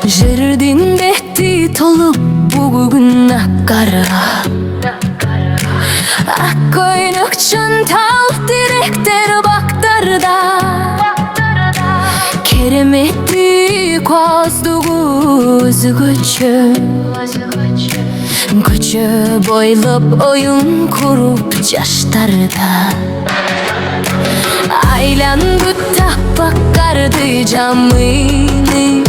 Jerdin dehti tolup bugün akkara Akkoynuk çantal direkter baktarda Keremetti kozduğuz gücü Gücü boylup oyun kurup yaşlarda Aylandı tak bakardı camını